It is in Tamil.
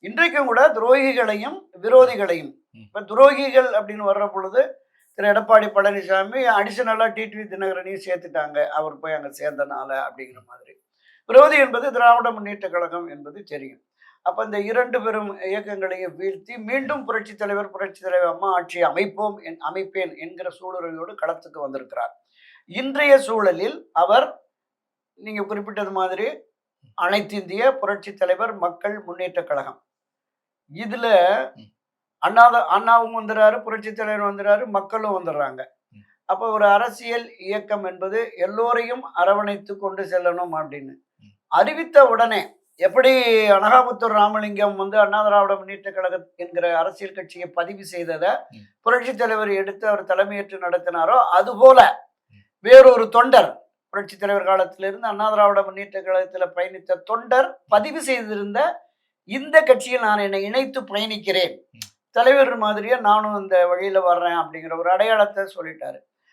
இன்றைக்கும் கூட துரோகிகளையும் விரோதிகளையும் இப்ப துரோகிகள் அப்படின்னு வர்ற பொழுது திரு எடப்பாடி பழனிசாமி அடிஷனலா டிடிவி தினகரனையும் சேர்த்துட்டாங்க. அவர் போய் அங்க சேர்ந்தனால அப்படிங்கிற மாதிரி. விரோதி என்பது திராவிட முன்னேற்ற கழகம் என்பது தெரியும். அப்ப இந்த 2 பெரும் இயக்கங்களையும் வீழ்த்தி மீண்டும் புரட்சித் தலைவர் அம்மா ஆட்சியை அமைப்பேன் என்கிற சூளுரையோடு களத்துக்கு வந்திருக்கிறார். இன்றைய சூழலில் அவர் நீங்க குறிப்பிட்டது மாதிரி அனைத்திந்திய புரட்சித் தலைவர் மக்கள் முன்னேற்ற கழகம். இதுல அண்ணாவும் வந்துறாரு, புரட்சித் தலைவர் வந்துறாரு, மக்களும் வந்துடுறாங்க. அப்ப ஒரு அரசியல் இயக்கம் என்பது எல்லோரையும் அரவணைத்து கொண்டு செல்லணும் அப்படின்னு அறிவித்த உடனே, எப்படி அனகாபுத்தூர் ராமலிங்கம் வந்து அண்ணா திராவிட முன்னேற்ற கழகம் என்கிற அரசியல் கட்சியை பதிவு செய்ததை புரட்சித் தலைவர் எடுத்து அவர் தலைமையேற்று நடத்தினாரோ, அதுபோல வேறொரு தொண்டர் புரட்சித் தலைவர் காலத்திலிருந்து அண்ணா திராவிட முன்னேற்ற கழகத்தில் பயணித்த தொண்டர் பதிவு செய்திருந்த இந்த கட்சியில் நான் என்னை இணைத்து பயணிக்கிறேன், தலைவர் மாதிரியே நானும் இந்த வழியில வர்றேன் அப்படிங்கிற ஒரு அடையாளத்தை சொல்லிட்டாரு.